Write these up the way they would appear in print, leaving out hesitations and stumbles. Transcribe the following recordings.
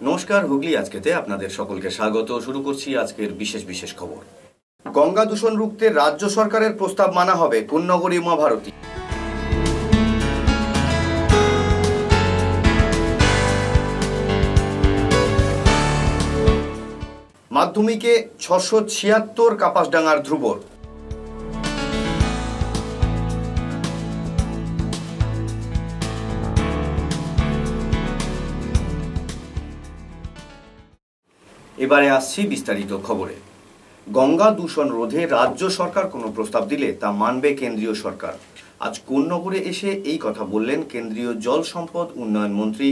নমস্কার, হুগলি আজকেতে আপনাদের সকলকে স্বাগত। শুরু করছি আজকের বিশেষ বিশেষ খবর। গঙ্গা দূষণ রুখতে রাজ্য সরকারের প্রস্তাব মানা হবে, কোন্নগরী উমা ভারতী। মাধ্যমিকে 676 কাপাসডাঙ্গার ধ্রুবর। এবারে আসছি বিস্তারিত খবরে। গঙ্গা দূষণ রোধে রাজ্য সরকার কোনো প্রস্তাব দিলে তা মানবে কেন্দ্রীয় সরকার। আজ কোন্নগরে এসে এই কথা বললেন কেন্দ্রীয় জল সম্পদ উন্নয়ন মন্ত্রী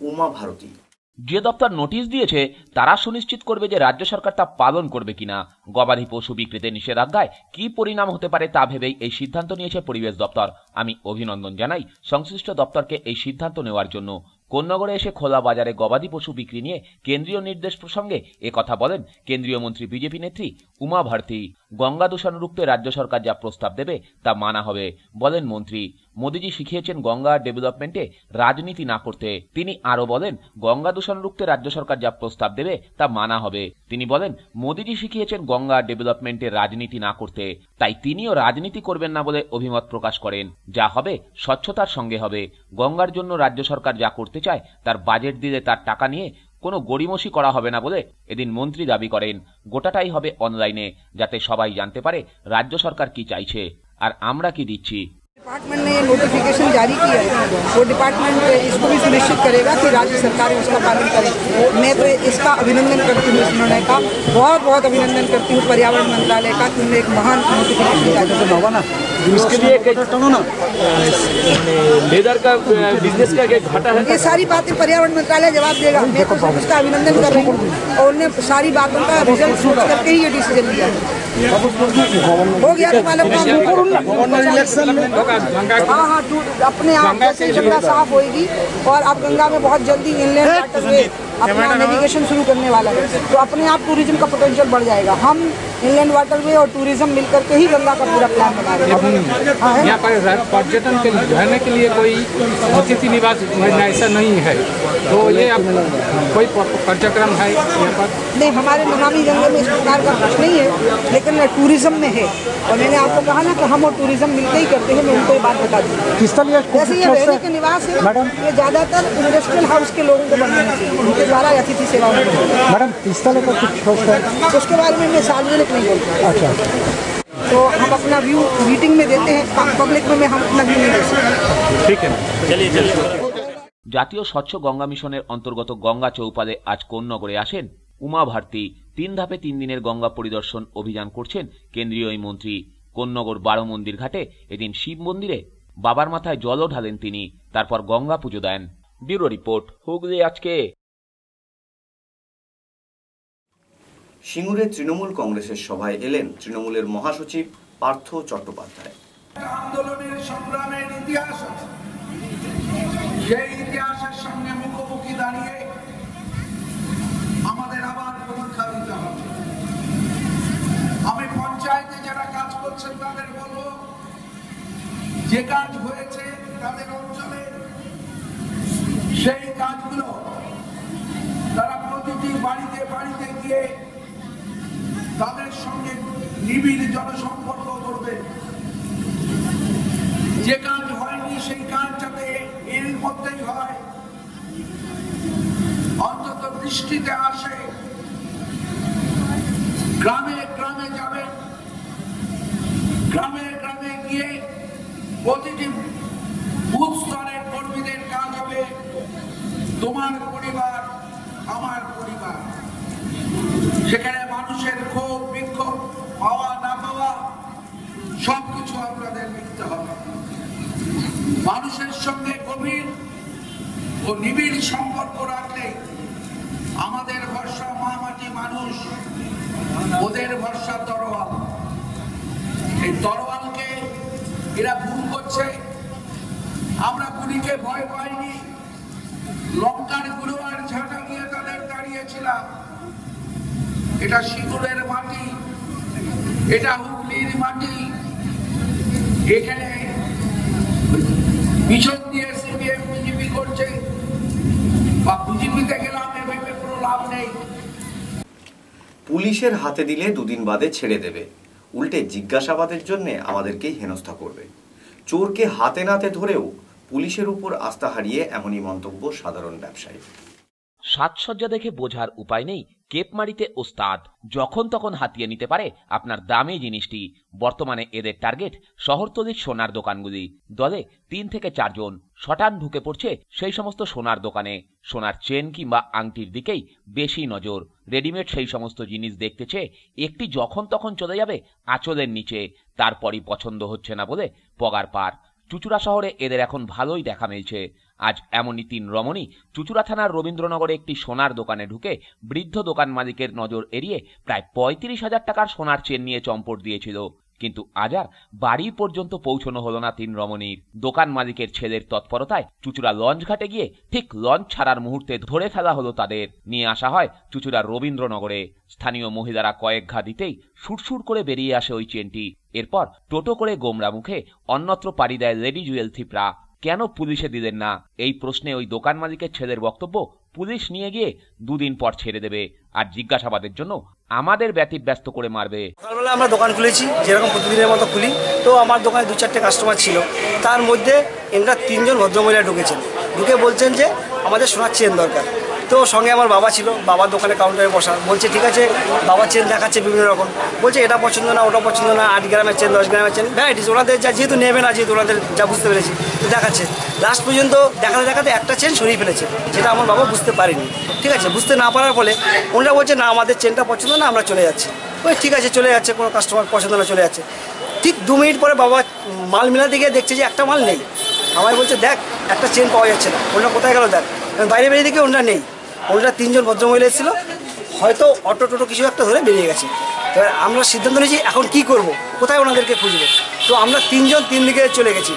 উমা ভারতী। যে দপ্তর নোটিশ দিয়েছে তারা সুনিশ্চিত করবে যে রাজ্য সরকার তা পালন করবে কিনা। গবাদি পশু বিক্রিতে নিষেধাজ্ঞায় কি পরিণাম হতে পারে তা ভেবেই এই সিদ্ধান্ত নিয়েছে পরিবেশ দপ্তর। আমি অভিনন্দন জানাই সংশ্লিষ্ট দপ্তরকে এই সিদ্ধান্ত নেওয়ার জন্য। কোন্নগরে এসে খোলা বাজারে গবাদি পশু বিক্রি নিয়ে কেন্দ্রীয় নির্দেশ প্রসঙ্গে একথা বলেন কেন্দ্রীয় মন্ত্রী বিজেপি নেত্রী উমা ভারতী। গঙ্গা দূষণ রুখতে রাজ্য সরকার যা প্রস্তাব দেবে তা মানা হবে, বলেন মন্ত্রী। মোদীজি শিখিয়েছেন গঙ্গা ডেভেলপমেন্টে রাজনীতি না করতে। তিনি আরো বলেন, গঙ্গা দূষণ রুখতে রাজ্য সরকার যা প্রস্তাব দেবে তা মানা হবে। তিনি বলেন, মোদীজি শিখিয়েছেন গঙ্গা ডেভেলপমেন্টে রাজনীতি না করতে, তাই তিনিও রাজনীতি করবেন না বলে অভিমত প্রকাশ করেন। যা হবে স্বচ্ছতার সঙ্গে হবে। গঙ্গার জন্য রাজ্য সরকার যা করতে চায় তার বাজেট দিলে তার টাকা নিয়ে কোনো গড়িমসি করা হবে না বলে এদিন মন্ত্রী দাবি করেন। গোটাটাই হবে অনলাইনে, যাতে সবাই জানতে পারে রাজ্য সরকার কি চাইছে আর আমরা কি দিচ্ছি। डिपार्टमेंट ने ये नोटिफिकेशन जारी किया है, वो डिपार्टमेंट इसको भी सुनिश्चित करेगा कि राज्य सरकारें उसका पालन करें। मैं तो इसका अभिनंदन करती हूँ, इस निर्णय का बहुत बहुत अभिनंदन करती हूँ पर्यावरण मंत्रालय का, कि उन्होंने एक महान नोटिफिकेशन जारी किया। इसके लिए लेदर का बिजनेस का घाटा है। ये सारी बातें पर्यावरण मंत्रालय जवाब देगा। मैं तो उसका अभिनंदन कर रही हूँ और उन्हें सारी बातों का रिजल्ट सोच करके ही ये डिसीजन लिया हो गया। तो मालूम हाँ, अपने आप जैसे गंगा साफ होएगी और अब गंगा में बहुत जल्दी इनलैंड वाटरवे अपना नेविगेशन शुरू करने वाला है, तो अपने आप टूरिज्म का पोटेंशियल बढ़ जाएगा। हम इनलैंड वाटरवे और टूरिज्म मिलकर के ही गंगा का पूरा प्लान बना रहे हैं। यहाँ पर पर्यटन के रहने के लिए कोई अतिथि निवास ऐसा नहीं है, तो ये अब कोई कार्यक्रम है यहाँ पर नहीं। हमारे नमामि गंगे में इस प्रकार का कुछ नहीं है, लेकिन टूरिज्म में है। और मैंने आपको कहा ना कि हम और टूरिज्म मिलकर ही करते हैं। मैं उनको ये बात बता दी। जैसे ये रहने के निवास है, ये ज्यादातर इंडस्ट्रियल हाउस के लोगों को बनवाना चाहिए, उनके द्वारा अतिथि सेवा मैडम उसके बारे में मैं सार्वजनिक नहीं बोलता। अच्छा, तो हम अपना व्यू मीटिंग में देते हैं, पब्लिक में हम अपना व्यू नहीं दे सकते। ठीक है, चलिए। জাতীয় স্বচ্ছ গঙ্গা মিশনের অন্তর্গত গঙ্গা চৌপালে আজ কোন্নগরে আসেন উমা ভারতী। 3 ধাপে 3 দিনের গঙ্গা পরিদর্শন অভিযান করছেন কেন্দ্রীয় এই মন্ত্রী। কোন্নগর 12 মন্দির ঘাটে এদিন শিব মন্দিরে বাবার মাথায় জলও ঢালেন তিনি, তারপর গঙ্গা পুজো দেন। ব্যুরো রিপোর্ট, হুগলি আজকে। সিঙ্গুরে তৃণমূল কংগ্রেসের সভায় এলেন তৃণমূলের মহাসচিব পার্থ চট্টোপাধ্যায়। আন্দোলনের সংগ্রামের ইতিহাস আছে, সেই ইতিহাসের সঙ্গে মুখোমুখি দাঁড়িয়ে আমাদের আবার পরীক্ষা দিতে হবে। আমি পঞ্চায়েতে যারা কাজ করছেন তাদের বলবো, যে কাজ হয়েছে তাদের অঞ্চলে সেই কাজগুলো তারা প্রতিটি বাড়িতে বাড়িতে গিয়ে তাদের সঙ্গে নিবিড় জনসম্পর্ক করবে। যে কাজ হয়নি সেই কাজ যাতে এর মধ্যেই হয়, অন্তত দৃষ্টিতে আসে। গ্রামে গ্রামে যাবেন, গ্রামে গ্রামে গিয়ে প্রতিটি বুথ স্তরের কর্মীদের কাজ হবে তোমার পরিবার আমার পরিবার। সেখানে মানুষের ক্ষোভ বিক্ষোভ পাওয়া না পাওয়া সবকিছু আপনাদের লিখতে হবে। মানুষের সঙ্গে গভীর ও নিবিড় সম্পর্ক রাখলে আমাদের ভরসা মহামাটি মানুষ, ওদের ভরসা তরোয়াল। এই তরোয়ালকে এরা ভুল করছে। আমরা গুলিকে ভয় পাইনি, লঙ্কার গুলো আর ঝাঁটা নিয়ে তাদের দাঁড়িয়েছিলাম। এটা সিঙ্গুরের মাটি, এটা হুগলির মাটি। এখানে পিছন দিয়ে সিপিএম বিজেপি করছে, বা বিজেপিতে গেলাম এ ভেবে কোনো লাভ নেই। পুলিশের হাতে দিলে দুদিন বাদে ছেড়ে দেবে, উল্টে জিজ্ঞাসাবাদের জন্য আমাদেরকেই হেনস্থা করবে। চোরকে হাতে নাতে ধরেও পুলিশের উপর আস্থা হারিয়ে এমনই মন্তব্য সাধারণ ব্যবসায়ী। সাজসজ্জা দেখে বোঝার উপায় নেই কেপমারিতে ওস্তাদ যখন তখন হাতিয়ে নিতে পারে আপনার দামি জিনিসটি। বর্তমানে এদের টার্গেট শহরতলির সোনার দোকানগুলি। দলে 3 থেকে 4 জন শটান ঢুকে পড়ছে সেই সমস্ত সোনার দোকানে। সোনার চেন কিংবা আংটির দিকেই বেশি নজর। রেডিমেড সেই সমস্ত জিনিস দেখতে চেয়ে একটি যখন তখন চলে যাবে আঁচলের নিচে, তারপরই পছন্দ হচ্ছে না বলে পগার পার। চুঁচুড়া শহরে এদের এখন ভালোই দেখা মিলছে। আজ এমনই 3 রমণী চুঁচুড়া থানার রবীন্দ্রনগরে একটি সোনার দোকানে ঢুকে বৃদ্ধ দোকান মালিকের নজর এড়িয়ে প্রায় 35,000 টাকার সোনার চেন নিয়ে চম্পট দিয়েছিল। কিন্তু আজ আর বাড়ি পর্যন্ত পৌঁছানো হলো না 3 রমণীর। দোকান মালিকের ছেলের তৎপরতায় চুঁচুড়া লঞ্চ ঘাটে গিয়ে ঠিক লঞ্চ ছাড়ার মুহূর্তে ধরে ফেলা হলো তাদের। নিয়ে আসা হয় চুঁচুড়া রবীন্দ্রনগরে। স্থানীয় মহিলারা কয়েক ঘা দিতেই সুরসুর করে বেরিয়ে আসে ওই চেনটি। এরপর টোটো করে গোমরা মুখে অন্যত্র পাড়ি দেয় লেডি জুয়েল থিপরা। কেন পুলিশে দিলেন না এই প্রশ্নে ওই দোকান মালিকের ছেলের বক্তব্য, পুলিশ নিয়ে গিয়ে 2 দিন পর ছেড়ে দেবে, আর জিজ্ঞাসাবাদের জন্য আমাদের ব্যতিব্যস্ত করে মারবে। সকালবেলা আমরা দোকান খুলেছি, যেরকম প্রতিদিনের মতো খুলি। তো আমার দোকানে 2-4টে কাস্টমার ছিল, তার মধ্যে এনারা 3 জন ভদ্রমহিলা ঢুকেছেন। ঢুকে বলছেন যে আমাদের সোনার চেন দরকার। তো সঙ্গে আমার বাবা ছিল, বাবার দোকানে কাউন্টারে বসা। বলছে ঠিক আছে, বাবার চেন দেখাচ্ছে বিভিন্ন রকম। বলছে এটা পছন্দ না, ওটা পছন্দ না, 8 গ্রামের চেন, 10 গ্রামের চেন, ভ্যারাইটিস। ওনাদের যা যেহেতু নেবে না, যেহেতু ওনাদের যা বুঝতে পেরেছি দেখাচ্ছে। লাস্ট পর্যন্ত দেখাতে দেখাতে একটা চেন সরিয়ে ফেলেছে, যেটা আমার বাবা বুঝতে পারেনি। ঠিক আছে, বুঝতে না পারার ফলে ওনারা বলছে না আমাদের চেনটা পছন্দ না, আমরা চলে যাচ্ছি। ওই ঠিক আছে চলে যাচ্ছে, কোনো কাস্টমার পছন্দ না চলে যাচ্ছে। ঠিক 2 মিনিট পরে বাবা মাল মেলাতে গিয়ে দেখছে যে একটা মাল নেই। আমায় বলছে দেখ একটা চেন পাওয়া যাচ্ছে না, ওনারা কোথায় গেল দেখ। বাইরে বেরিয়ে দেখি ওনারা নেই। ওনারা 3 জন ভদ্রমহিলা এসেছিল, হয়তো অটো টোটো কিছু একটা ধরে বেরিয়ে গেছে। এবার আমরা সিদ্ধান্ত নিয়েছি এখন কী করব, কোথায় ওনাদেরকে খুঁজবো। তো আমরা 3 জন 3 দিকে চলে গেছি।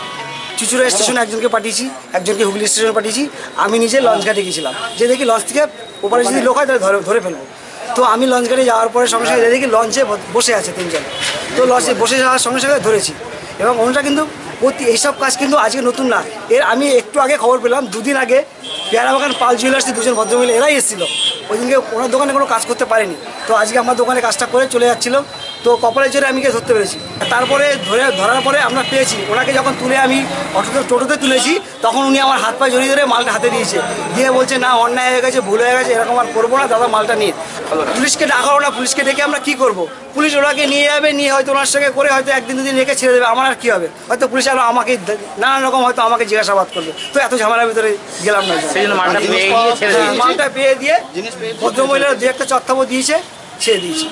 চুঁচুড়া স্টেশনে একজনকে পাঠিয়েছি, একজনকে হুগলি স্টেশনে পাঠিয়েছি। আমি নিজে লঞ্চ ঘাটে গেছিলাম, যে দেখি লঞ্চ থেকে ওপারে যদি লোক হয় তাহলে ধরে ফেলবো। তো আমি লঞ্চ ঘাটে যাওয়ার পরে সঙ্গে সঙ্গে দেখি লঞ্চে বসে আছে 3 জন। তো লঞ্চে বসে যাওয়ার সঙ্গে সঙ্গে ধরেছি। এবং ওনারা কিন্তু এইসব কাজ কিন্তু আজকে নতুন না, এর আমি একটু আগে খবর পেলাম। 2 দিন আগে পেয়ারাবাগান পাল জুয়েলার্সে 2 জন ভদ্রমহিলা এরাই এসেছিল। ওই দিনকে ওনার দোকানে কোনো কাজ করতে পারেনি। তো আজকে আমার দোকানে কাজটা করে চলে যাচ্ছিল। তো কপালের জোরে আমি ধরতে পেরেছি। তারপরে ধরার পরে আমরা পেয়েছি ওনাকে। যখন তুলে আমি টোটোতে তুলেছি, তখন উনি আমার হাত পা জড়িয়ে ধরে মালটা হাতে দিয়েছে, দিয়ে বলছে না অন্যায় হয়ে গেছে, ভুল হয়ে গেছে, এরকম আর করবো না দাদা, মালটা নিন। পুলিশকে ডাকাও না, পুলিশকে ডেকে আমরা কী করবো। পুলিশ ওনাকে নিয়ে যাবে, নিয়ে হয়তো ওনার সঙ্গে করে হয়তো 1 দিন 2 দিন রেখে ছেড়ে দেবে। আমার আর কী হবে, হয়তো পুলিশ আরও আমাকে নানান রকম হয়তো আমাকে জিজ্ঞাসাবাদ করবে। তো এত ঝামেলার ভিতরে গেলাম না। মালটা পেয়ে দিয়ে ভদ্রমহিলারা 2-1টা চত্থাবো দিয়েছে, ছেড়ে দিয়েছি।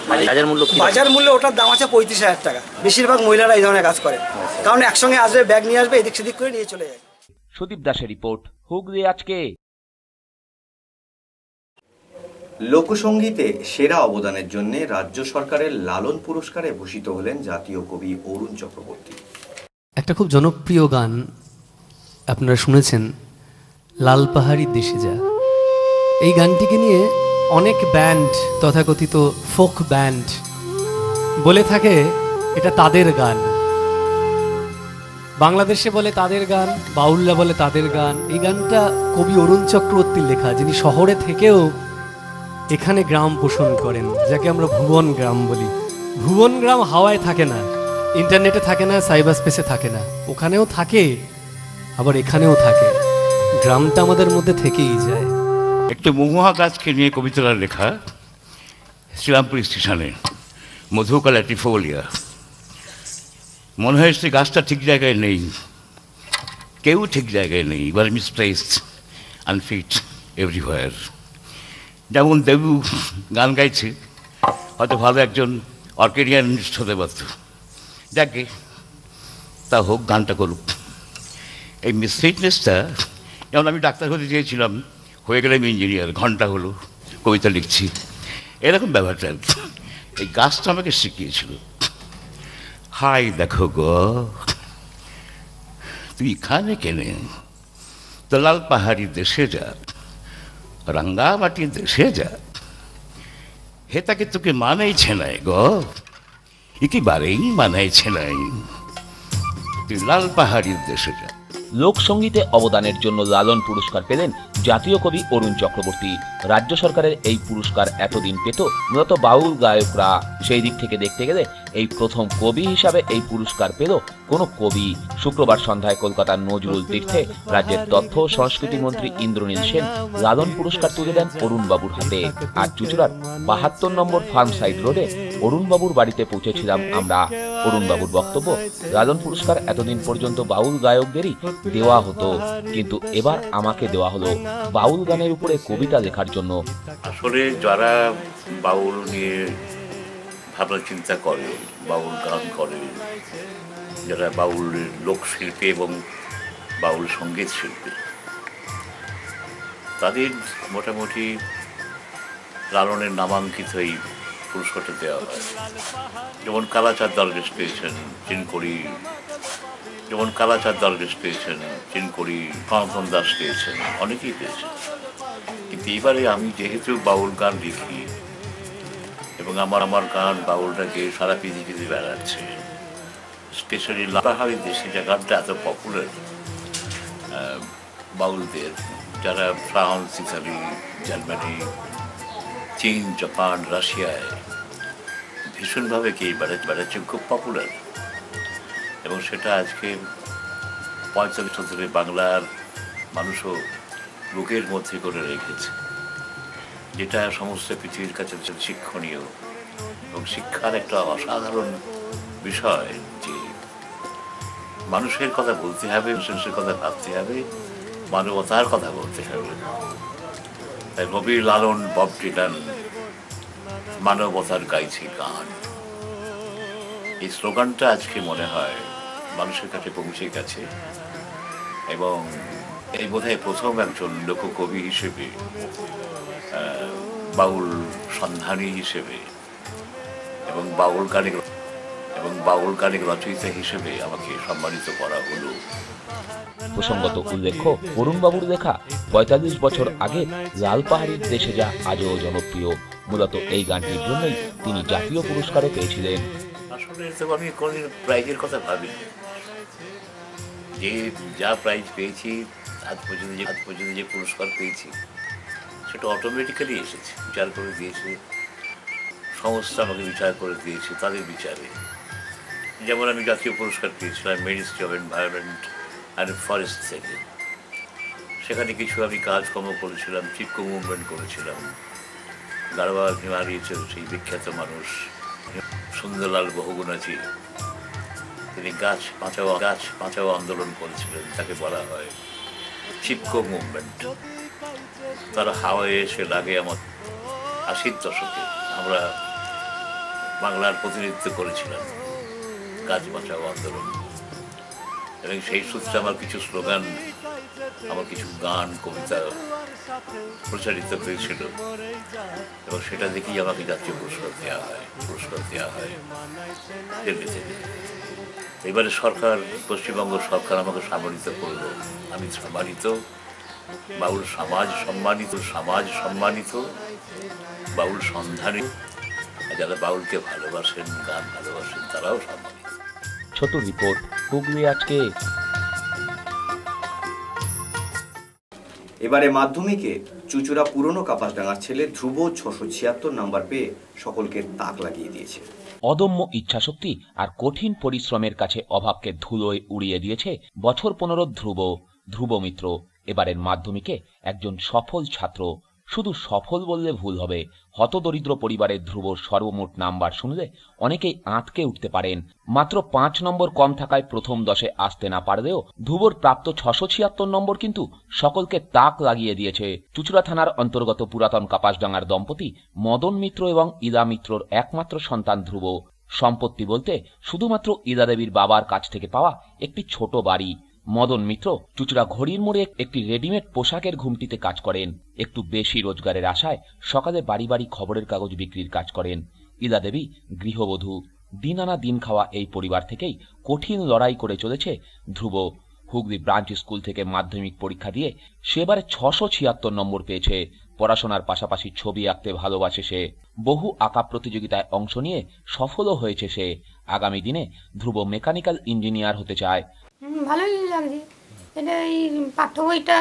বাজার মূল্য ওটার দাম আছে 35,000 টাকা। বেশিরভাগ মহিলারা এই ধরনের কাজ করে, কারণ একসঙ্গে আসবে, ব্যাগ নিয়ে আসবে, এদিক সেদিক করে নিয়ে চলে যায়। সুদীপ দাসের রিপোর্ট, হুগলি আজকে। লোকসঙ্গীতে সেরা অবদানের জন্য রাজ্য সরকারের লালন পুরস্কারে ভূষিত হলেন জাতীয় কবি অরুণ চক্রবর্তী। একটা খুব জনপ্রিয় গান আপনারা শুনেছেন, লাল পাহাড়ি দেশে যা। এই গানটিকে নিয়ে অনেক ব্যান্ড, তথাকথিত ফোক ব্যান্ড বলে থাকে এটা তাদের গান। বাংলাদেশে বলে তাদের গান, বাউলরা বলে তাদের গান। এই গানটা কবি অরুণ চক্রবর্তীর লেখা, যিনি শহরে থেকেও এখানে গ্রাম পোষণ করেন, যাকে আমরা ভুবন গ্রাম বলি। ভুবন গ্রাম হাওয়ায় থাকে না, ইন্টারনেটে থাকে না, সাইবার স্পেসে থাকে না, ওখানেও থাকে আবার এখানেও থাকে। গ্রামটা আমাদের মধ্যে থেকেই যায়। একটি মহুয়া গাছকে নিয়ে কবিতার লেখা, শ্রীরামপুর স্টেশনে মধুকালা টিফোলিয়া। মনে হয় সেই গাছটা ঠিক জায়গায় নেই, কেউ ঠিক জায়গায় নেই, you are misplaced, unfit everywhere. যেমন দেবু গান গাইছে, হয়তো ভালো একজন অর্কেডিয়ানিস্ট হতে পারত, যাকে তা হোক, গানটা করুক। এই মিসফিটনেসটা, যেমন আমি ডাক্তার হতে চেয়েছিলাম, হয়ে গেলাম ইঞ্জিনিয়ার, ঘন্টা হলো কবিতা লিখছি, এরকম ব্যাপারটা। এই গাছটা আমাকে শিখিয়েছিল, হাই দেখো গো তুই এখানে কেনে, তো লাল পাহাড়ি দেশে যা, রাঙ্গামাটির দেশে যা, হে তাকে তোকে মানাইছে নাই গো, একেবারেই মানাইছে নাই, তুই লাল পাহাড়ির দেশে যা। লোকসঙ্গীতে অবদানের জন্য লালন পুরস্কার পেলেন জাতীয় কবি অরুণ চক্রবর্তী। রাজ্য সরকারের এই পুরস্কার এতদিন পেত মূলত বাউল গায়করা। সেই দিক থেকে দেখতে গেলে এই প্রথম কবি হিসাবে এই পুরস্কার পেল কোনো কবি। শুক্রবার সন্ধ্যায় কলকাতার নজরুল তীর্থে রাজ্যের তথ্য ও সংস্কৃতি মন্ত্রী ইন্দ্রনীল সেন লালন পুরস্কার তুলে দেন অরুণ বাবুর হাতে। আর চুঁচুড়ার 72 নম্বর ফার্ম সাইড রোডে অরুণ বাবুর বাড়িতে পৌঁছেছিলাম আমরা। অরুণ বাবুর বক্তব্য, লালন পুরস্কার এতদিন পর্যন্ত বাউল গায়কদেরই দেওয়া হতো, কিন্তু এবার আমাকে দেওয়া হলো বাউল গানের উপরে কবিতা লেখার জন্য। আসলে যারা বাউল নিয়ে ভাবনা চিন্তা করে, বাউল গান করে, যারা বাউলের লোকশিল্পী এবং বাউল সঙ্গীত শিল্পী, তাদের মোটামুটি লালনের নামাঙ্কিত এই পুরস্কারটা দেওয়া হয়। যেমন কালাচাঁদ দরবেশ পেয়েছেন চিনকড়ি, যেমন কালাচাঁদ দরবেশ পেয়েছেন চিনকড়ি, সনাতন দাস পেয়েছেন, অনেকেই পেয়েছেন। কিন্তু এবারে আমি যেহেতু বাউল গান লিখি এবং আমার গান বাউলটাকে সারা পৃথিবীতে বেড়াচ্ছে, স্পেশালি পাহাড়ি দেশে যে গানটা এত পপুলার বাউলদের, যারা ফ্রান্স, ইতালি, জার্মানি, চীন, জাপান, রাশিয়ায় ভীষণভাবে কি বেড়াচ্ছে, খুব পপুলার। এবং সেটা আজকে 45 ধরে বাংলার মানুষও বুকের মধ্যে করে রেখেছে, যেটা সমস্ত পৃথিবীর কাছে শিক্ষণীয় এবং শিক্ষার একটা অসাধারণ বিষয় যে মানুষের কথা বলতে হবে, মানুষের কথা ভাবতে হবে, মানবতার কথা বলতে হবে। তাই রবি লালন, বব ডিলান মানবতার গাইছে গান, এই স্লোগানটা আজকে মনে হয় মানুষের কাছে পৌঁছে গেছে। এবং এই বোধহয় প্রথম একজন লোককবি হিসেবে, বাউল সন্ধানী হিসেবে এবং বাউল গানের রচয়িতা হিসেবে আমাকে সম্মানিত করা হলো। প্রসঙ্গত উল্লেখ্য, অরুণ বাবুর লেখা 45 বছর আগে লাল পাহাড়ির দেশে যা আজও জনপ্রিয়। মূলত এই গানটির জন্যই তিনি জাতীয় পুরস্কারও পেয়েছিলেন। আসলে তো আমি কোনদিন প্রাইজের কথা ভাবিনি, যে যা প্রাইজ পেয়েছি আজ পর্যন্ত যে পুরস্কার পেয়েছি সেটা অটোমেটিক্যালি এসেছে, বিচার করে দিয়েছে সংস্থা, আমাকে বিচার করে দিয়েছে তাদের বিচারে। যেমন আমি জাতীয় পুরস্কার পেয়েছিলাম ministry of environment and forest থেকে। সেখানে কিছু আমি কাজকর্ম করেছিলাম, চিপকো মুভমেন্ট করেছিলাম। গাড়োয়া হিমালয়ের সেই বিখ্যাত মানুষ সুন্দরলাল বহুগুণাজি, তিনি গাছ বাঁচাও আন্দোলন করেছিলেন, তাকে বলা হয় চিপকো মুভমেন্ট। তারা হাওয়ায় এসে লাগে আমার 80-র দশকে আমরা বাংলার প্রতিনিধিত্ব করেছিলাম গাছ বাঁচাও আন্দোলন। এবং সেই সূত্রে আমার কিছু স্লোগান, আমার কিছু গান, কবিতা প্রচারিত হয়েছিল এবং সেটা দেখেই আমাকে জাতীয় পুরস্কার দেওয়া হয় দিল্লি থেকে। এবারে সরকার, পশ্চিমবঙ্গ সরকার আমাকে সম্মানিত করল। আমি সম্মানিত, বাউল সমাজ সম্মানিত, বাউল সন্ধানী, যারা বাউলকে ভালোবাসেন, গান ভালোবাসেন, তারাও সম্মানিত। ছোট রিপোর্ট, হুগলি আজকে। এবারে মাধ্যমিকে চুঁচুড়া পুরনো কাপাসডাঙ্গার ছেলে ধ্রুব 676 নাম্বার পেয়ে সকলকে তাক লাগিয়ে দিয়েছে। অদম্য ইচ্ছাশক্তি আর কঠিন পরিশ্রমের কাছে অভাবকে ধুলোয় উড়িয়ে দিয়েছে বছর 15 ধ্রুব মিত্র। এবারের মাধ্যমিকে একজন সফল ছাত্র। শুধু সফল বললে ভুল হবে। হতদরিদ্র পরিবারের ধ্রুবর সর্বমোট নাম্বার শুনলে অনেকেই আঁতকে উঠতে পারেন। মাত্র 5 নম্বর কম থাকায় প্রথম 10-এ আসতে না পারলেও ধ্রুবর প্রাপ্ত 676 নম্বর কিন্তু সকলকে তাক লাগিয়ে দিয়েছে। চুঁচুড়া থানার অন্তর্গত পুরাতন কাপাসডাঙ্গার দম্পতি মদন মিত্র এবং ইদা মিত্রর একমাত্র সন্তান ধ্রুব। সম্পত্তি বলতে শুধুমাত্র ইদা দেবীর বাবার কাছ থেকে পাওয়া একটি ছোট বাড়ি। মদন মিত্র চুঁচুড়া ঘড়ির মোড়ে একটি রেডিমেড পোশাকের ঘুমটিতে কাজ করেন। একটু বেশি রোজগারের আশায় সকালে বাড়ি বাড়ি খবরের কাগজ বিক্রির কাজ করেন। ইদা দেবী গৃহবধূ। দিন আনা দিন খাওয়া এই পরিবার থেকেই কঠিন লড়াই করে চলেছে ধ্রুব। হুগলি ব্রাঞ্চ স্কুল থেকে মাধ্যমিক পরীক্ষা দিয়ে সেবারে 676 নম্বর পেয়েছে। পড়াশোনার পাশাপাশি ছবি আঁকতে ভালোবাসে সে। বহু আঁকা প্রতিযোগিতায় অংশ নিয়ে সফলও হয়েছে সে। আগামী দিনে ধ্রুব মেকানিক্যাল ইঞ্জিনিয়ার হতে চায়। ভালোই লাগছে, এটা এই পাঠ্য বইটা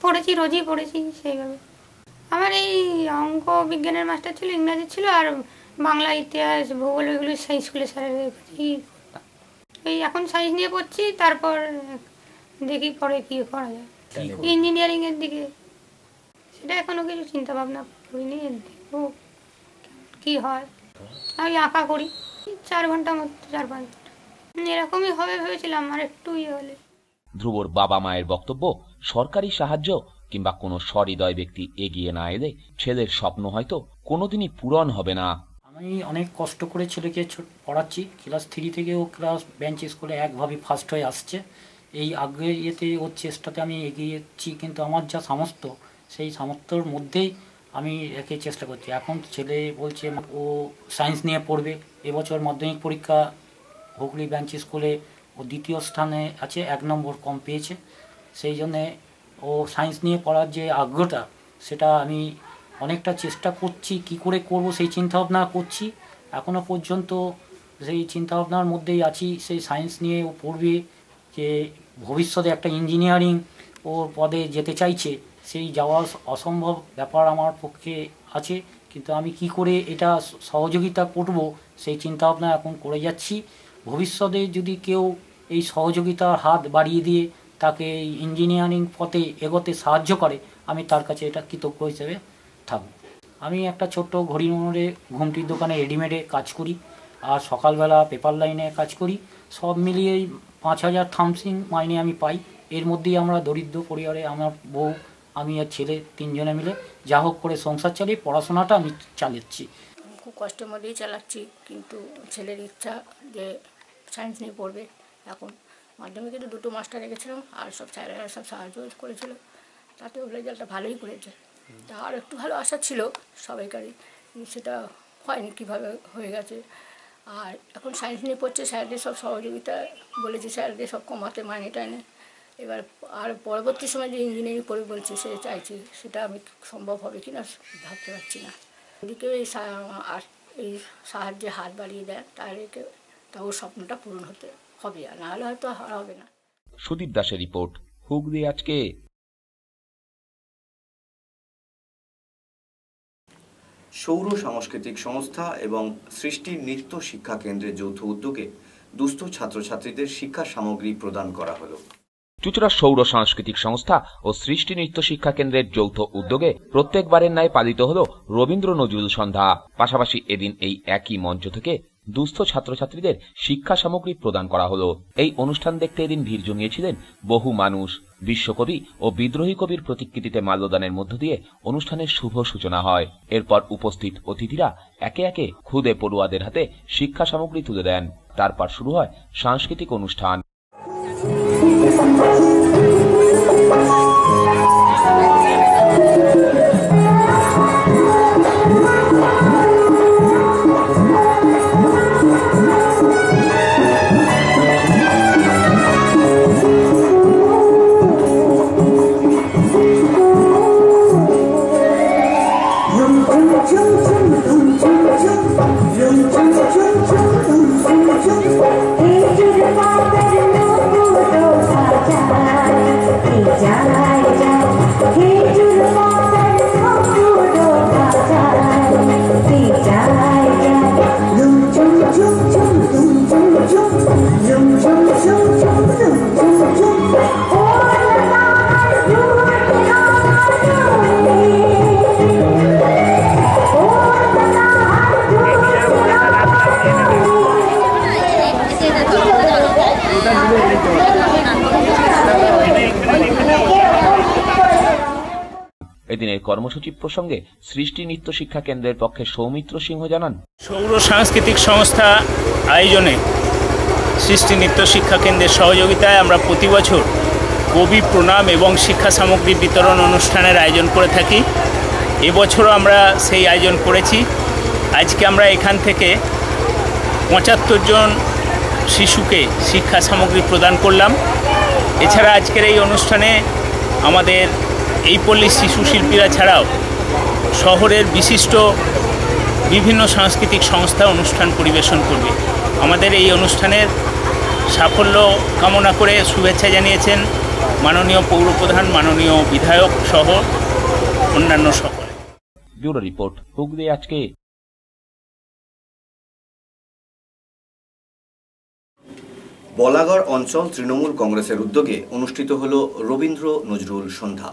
পড়েছি, রোজই পড়েছি সেইভাবে। আমার এই অঙ্ক বিজ্ঞানের মাস্টার ছিল, ইংরাজি ছিল, আর বাংলা, ইতিহাস, ভূগোল ওইগুলো সেই স্কুলে স্যারের পড়তাম। এই এখন সায়েন্স নিয়ে পড়ছি, তারপর দেখি পরে কী করা যায়, ইঞ্জিনিয়ারিংয়ের দিকে। সেটা এখনও কিছু চিন্তা ভাবনা করিনি, দেখবো কী হয়। আমি আঁকা করি 4 ঘন্টার মতো, 4-5 ঘন্টা এরকমই হবে ভেবেছিলাম, আর একটু ইয়ে হলে। ধ্রুবর বাবা মায়ের বক্তব্য, সরকারি সাহায্য কিংবা কোনো সহৃদয় ব্যক্তি এগিয়ে না এলে ছেলের স্বপ্ন হয়তো কোনোদিনই পূরণ হবে না। আমি অনেক কষ্ট করে ছেলেকে পড়াচ্ছি, ক্লাস 3 থেকে ও ক্লাস বেঞ্চ স্কুলে একভাবে ফার্স্ট হয়ে আসছে। এই আগে ইয়েতে ওর চেষ্টাতে আমি এগিয়েছি, কিন্তু আমার যা সামর্থ্য সেই সামর্থ্যর মধ্যেই আমি একে চেষ্টা করছি। এখন ছেলে বলছে ও সায়েন্স নিয়ে পড়বে। এবছর মাধ্যমিক পরীক্ষা হুগলি বেঞ্চ স্কুলে ও 2য় স্থানে আছে, 1 নম্বর কম পেয়েছে। সেই জন্যে ও সায়েন্স নিয়ে পড়ার যে আগ্রহটা, সেটা আমি অনেকটা চেষ্টা করছি, কি করে করব সেই চিন্তাভাবনা করছি। এখনও পর্যন্ত সেই চিন্তাভাবনার মধ্যেই আছি, সেই সায়েন্স নিয়ে ও পড়বে, যে ভবিষ্যতে একটা ইঞ্জিনিয়ারিং ওর পদে যেতে চাইছে। সেই যাওয়া অসম্ভব ব্যাপার আমার পক্ষে আছে, কিন্তু আমি কি করে এটা সহযোগিতা করব সেই চিন্তাভাবনা এখন করে যাচ্ছি। ভবিষ্যতে যদি কেউ এই সহযোগিতার হাত বাড়িয়ে দিয়ে তাকে এই ইঞ্জিনিয়ারিং পথে এগোতে সাহায্য করে, আমি তার কাছে এটা কৃতজ্ঞ হিসেবে থাকব। আমি একটা ছোট্ট ঘড়ি মোড়ে ঘুমটির দোকানে রেডিমেডে কাজ করি, আর সকালবেলা পেপার লাইনে কাজ করি। সব মিলিয়ে 5000 থামসিং মাইনে আমি পাই। এর মধ্যেই আমরা দরিদ্র পরিবারে, আমার বউ, আমি আর ছেলে 3 জনে মিলে যা হোক করে সংসার চালিয়ে পড়াশোনাটা আমি চালাচ্ছি। খুব কষ্টের মধ্যেই চালাচ্ছি, কিন্তু ছেলের ইচ্ছা যে সায়েন্স নিয়ে পড়বে। এখন মাধ্যমিকে তো 2টো মাস্টার রেখেছিলাম, আর সব স্যারেরা সব সাহায্য করেছিল, তাতে ওর রেজাল্টটা ভালোই করেছে। তা আর একটু ভালো আশা ছিল সবাইকারই, সেটা হয়নি, কীভাবে হয়ে গেছে। আর এখন সায়েন্স নিয়ে পড়ছে, স্যারদের সব সহযোগিতা বলেছে, স্যারদের সব কমাতে মাইনে টাইনে। এবার আর পরবর্তী সময় যে ইঞ্জিনিয়ারিং পড়বে বলছে, সে চাইছি, সেটা আমি সম্ভব হবে কি না ভাবতে পারছি না। যদি কেউ এই সাহায্যে হাত বাড়িয়ে দেয়, তাহলে তা ওর স্বপ্নটা পূরণ হতে হবে, আর নাহলে হয়তো হবে না। সুদীপ দাসের রিপোর্ট, হুগলি আজকে। সৌর সাংস্কৃতিক সংস্থা এবং সৃষ্টি নৃত্য শিক্ষা কেন্দ্রের যৌথ উদ্যোগে দুস্থ ছাত্রছাত্রীদের শিক্ষা সামগ্রী প্রদান করা হলো। চুঁচুড়া সৌর সাংস্কৃতিক সংস্থা ও সৃষ্টি নৃত্য শিক্ষা কেন্দ্রের যৌথ উদ্যোগে প্রত্যেকবারের ন্যায় পালিত হল রবীন্দ্র নজরুল সন্ধ্যা। পাশাপাশি এদিন এই একই মঞ্চ থেকে দুস্থ ছাত্রছাত্রীদের শিক্ষা সামগ্রী প্রদান করা হলো। এই অনুষ্ঠান দেখতে এদিন ভিড় জমিয়েছিলেন বহু মানুষ। বিশ্বকবি ও বিদ্রোহী কবির প্রতিকৃতিতে মাল্যদানের মধ্য দিয়ে অনুষ্ঠানের শুভ সূচনা হয়। এরপর উপস্থিত অতিথিরা একে একে খুদে পড়ুয়াদের হাতে শিক্ষা সামগ্রী তুলে দেন। তারপর শুরু হয় সাংস্কৃতিক অনুষ্ঠান। এদিনের কর্মসূচি প্রসঙ্গে সৃষ্টি নৃত্য শিক্ষা কেন্দ্রের পক্ষে সৌমিত্র সিংহ জানান, সৌর সাংস্কৃতিক সংস্থা আয়োজনে সৃষ্টি নৃত্য শিক্ষা কেন্দ্রের সহযোগিতায় আমরা প্রতি বছর কবি প্রণাম এবং শিক্ষা সামগ্রী বিতরণ অনুষ্ঠানের আয়োজন করে থাকি। এবছরও আমরা সেই আয়োজন করেছি। আজকে আমরা এখান থেকে 75 জন শিশুকে শিক্ষা সামগ্রী প্রদান করলাম। এছাড়া আজকের এই অনুষ্ঠানে আমাদের এই পল্লীর শিশু শিল্পীরা ছাড়াও শহরের বিশিষ্ট বিভিন্ন সাংস্কৃতিক সংস্থা অনুষ্ঠান পরিবেশন করবে। আমাদের এই অনুষ্ঠানের সাফল্য কামনা করে শুভেচ্ছা জানিয়েছেন মাননীয় পৌরপ্রধান, মাননীয় বিধায়ক সহ অন্যান্য সকলে। ব্যুরো রিপোর্ট, হুগলি আজকে। বলাগড় অঞ্চল তৃণমূল কংগ্রেসের উদ্যোগে অনুষ্ঠিত হল রবীন্দ্র নজরুল সন্ধ্যা।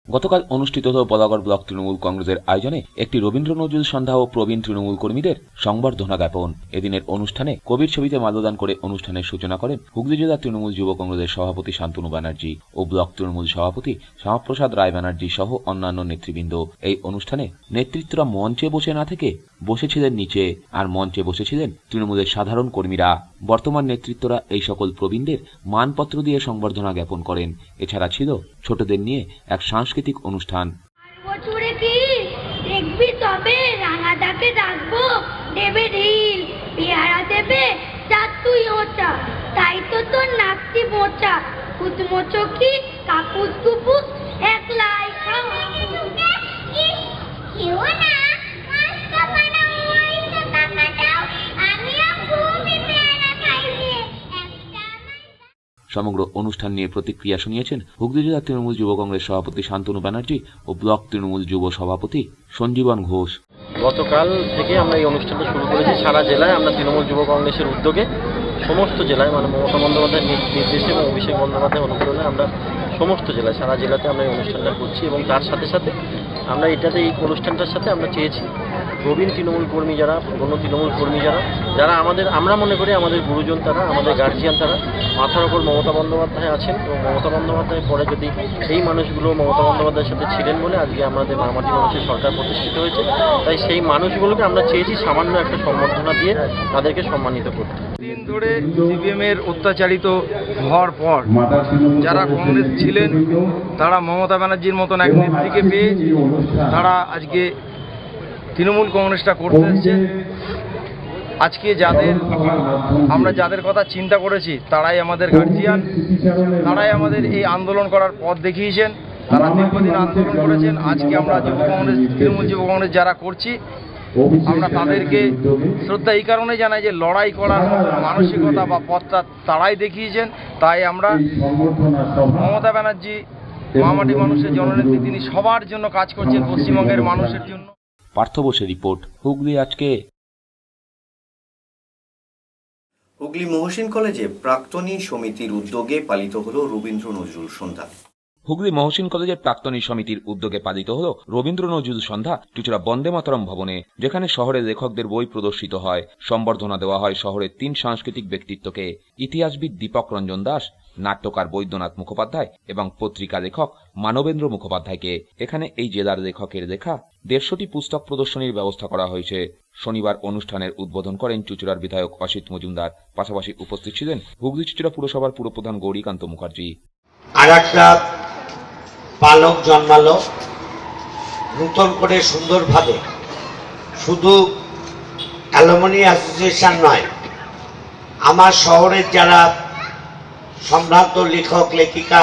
গতকাল অনুষ্ঠিত হল বলাগড় ব্লক তৃণমূল কংগ্রেসের আয়োজনে একটি রবীন্দ্র নজরুল সন্ধ্যা ও প্রবীণ তৃণমূল কর্মীদের সংবর্ধনা জ্ঞাপন। এদিনের অনুষ্ঠানে কবির ছবিতে মাল্যদান করে অনুষ্ঠানের সূচনা করেন হুগলি জেলা তৃণমূল যুব কংগ্রেসের সভাপতি শান্তনু ব্যানার্জি ও ব্লক তৃণমূল সভাপতি শ্যামাপ্রসাদ রায় ব্যানার্জি সহ অন্যান্য নেতৃবৃন্দ। এই অনুষ্ঠানে নেতৃত্বরা মঞ্চে বসে না থেকে বসেছিলেন নিচে, আর মঞ্চে বসেছিলেন তৃণমূলের সাধারণ কর্মীরা। বর্তমান নেতৃত্বরা এই সকল প্রবীণদের মানপত্র দিয়ে সংবর্ধনা জ্ঞাপন করেন। এছাড়া ছিল ছোটদের নিয়ে এক সাংস্কৃতিক অনুষ্ঠান। বছরে কি দেখবি তবে রাঙাটাকে ডাকবো, দেবে ঢিল, পেয়ারা দেবে চার তুই ওচা, তাই তো তোর নাকটি মোচা, কুচমোচো কি কাকুস কুপুস একলাই খাওয়া সমগ্র অনুষ্ঠান নিয়ে প্রতিক্রিয়া শুনিয়েছেন হুগলি জেলা তৃণমূল যুব কংগ্রেস সভাপতি শান্তনু ব্যানার্জি ও ব্লক তৃণমূল যুব সভাপতি সঞ্জীবন ঘোষ। গতকাল থেকে আমরা এই অনুষ্ঠানটা শুরু করেছি সারা জেলায়। আমরা তৃণমূল যুব কংগ্রেসের উদ্যোগে সমস্ত জেলায়, মানে মমতা বন্দ্যোপাধ্যায়ের নির্দেশে এবং অভিষেক বন্দ্যোপাধ্যায়ের অনুপ্রেরণে আমরা সমস্ত জেলায়, সারা জেলাতে আমরা এই অনুষ্ঠানটা করছি। এবং তার সাথে সাথে আমরা এই অনুষ্ঠানটার সাথে আমরা চেয়েছি প্রবীণ তৃণমূল কর্মী যারা, পুরনো তৃণমূল কর্মী যারা আমরা মনে করি আমাদের গুরুজন, তারা আমাদের গার্জিয়ান, তারা মাথার ওপর মমতা বন্দ্যোপাধ্যায় আছেন এবং মমতা বন্দ্যোপাধ্যায়ের পরে যদি এই মানুষগুলো মমতা বন্দ্যোপাধ্যায়ের সাথে ছিলেন বলে আজকে আমাদের মামাটি মানুষের সরকার প্রতিষ্ঠিত হয়েছে। তাই সেই মানুষগুলোকে আমরা চেয়েছি সামান্য একটা সম্বর্ধনা দিয়ে তাদেরকে সম্মানিত করতে। দিন ধরে সিপিএম এর অত্যাচারিত হওয়ার পর যারা কংগ্রেস ছিলেন তারা মমতা ব্যানার্জির মতন এক নেত্রীকে পেয়ে তারা আজকে তৃণমূল কংগ্রেসটা করতে এসেছে। আজকে আমরা যাদের কথা চিন্তা করেছি তারাই আমাদের গার্জিয়ান, তারাই আমাদের এই আন্দোলন করার পথ দেখিয়েছেন। তারা দীর্ঘদিন আন্দোলন করেছেন। আজকে আমরা তৃণমূল যুব কংগ্রেস যারা করছি, আমরা তাদেরকে শ্রদ্ধা এই কারণে জানাই যে লড়াই করার মানসিকতা বা পথটা তারাই দেখিয়েছেন। তাই আমরা মমতা ব্যানার্জি মামাটি মানুষের জননেত্রী, তিনি সবার জন্য কাজ করছেন, পশ্চিমবঙ্গের মানুষের জন্য। পার্থ বসের রিপোর্ট, হুগলি আজকে। হুগলি মহসিন কলেজে প্রাক্তনী সমিতির উদ্যোগে পালিত হল রবীন্দ্র নজরুল সন্ধ্যা। হুগলি মহসিন কলেজের প্রাক্তনী সমিতির উদ্যোগে পালিত হল রবীন্দ্র নজরুল সন্ধ্যা চুঁচুড়া বন্দে মাতরম ভবনে, যেখানে শহরের লেখকদের বই প্রদর্শিত হয়। সম্বর্ধনা দেওয়া হয় শহরের 3 সাংস্কৃতিক ব্যক্তিত্বকে: ইতিহাসবিদ দীপক রঞ্জন দাস, নাট্যকার বৈদ্যনাথ মুখোপাধ্যায় এবং পত্রিকা লেখক মানবেন্দ্র মুখোপাধ্যায়কে। এখানে এই জেলার লেখকের লেখা 150টি পুস্তক প্রদর্শনীর ব্যবস্থা করা হয়েছে। শনিবার অনুষ্ঠানের উদ্বোধন করেন চুঁচুড়ার বিধায়ক অসিত মজুমদার। পাশাপাশি উপস্থিত ছিলেন হুগলি চুঁচুড়া পুরসভার পুরপ্রধান গৌরীকান্ত মুখার্জি। বালক জন্মালো নতুন করে সুন্দরভাবে, শুধু অ্যালুমিনি অ্যাসোসিয়েশন নয়, আমার শহরের যারা সম্ভ্রান্ত লেখক লেখিকা,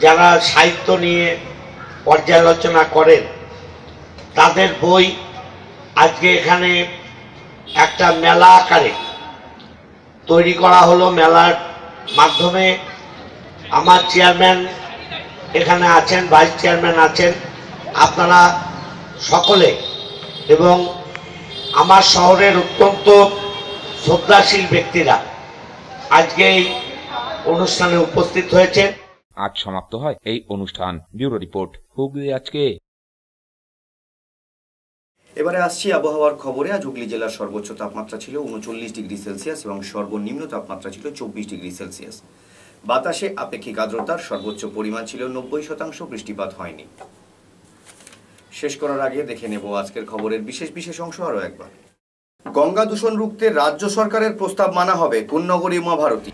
যারা সাহিত্য নিয়ে পর্যালোচনা করেন, তাদের বই আজকে এখানে একটা মেলা আকারে তৈরি করা হলো। মেলার মাধ্যমে আমার চেয়ারম্যান এখানে আছেন, ভাইস চেয়ারম্যান আছেন, আপনারা সকলে এবং আমার শহরের অত্যন্ত শ্রদ্ধাশীল ব্যক্তিরা আজকে এই অনুষ্ঠানে উপস্থিত হয়েছেন। আজ সমাপ্ত হয় এই অনুষ্ঠান। ব্যুরো রিপোর্ট, হুগলি আজকে। এবারে আসছি আবহাওয়ার খবরে। আজ হুগলি জেলার সর্বোচ্চ তাপমাত্রা ছিল 39 ডিগ্রি সেলসিয়াস এবং সর্বনিম্ন তাপমাত্রা ছিল 24 ডিগ্রি সেলসিয়াস। বাতাসে আপেক্ষিক আর্দ্রতার সর্বোচ্চ পরিমাণ ছিল 90%। বৃষ্টিপাত হয়নি। শেষ করার আগে দেখে নেব আজকের খবরের বিশেষ অংশ আরো একবার। গঙ্গা দূষণ রুখতে রাজ্য সরকারের প্রস্তাব মানা হবে, কোন্নগরী উমা ভারতী।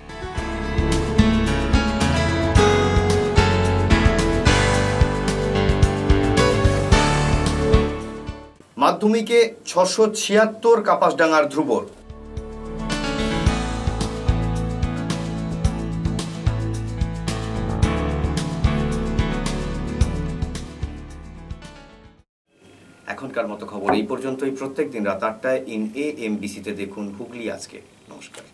মাধ্যমিকে 676 কাপাসডাঙ্গার ধ্রুবর। এখনকার মতো খবর এই পর্যন্তই। প্রত্যেক দিন রাত 8টায় ইন AMBC-তে দেখুন হুগলি আজকে। নমস্কার।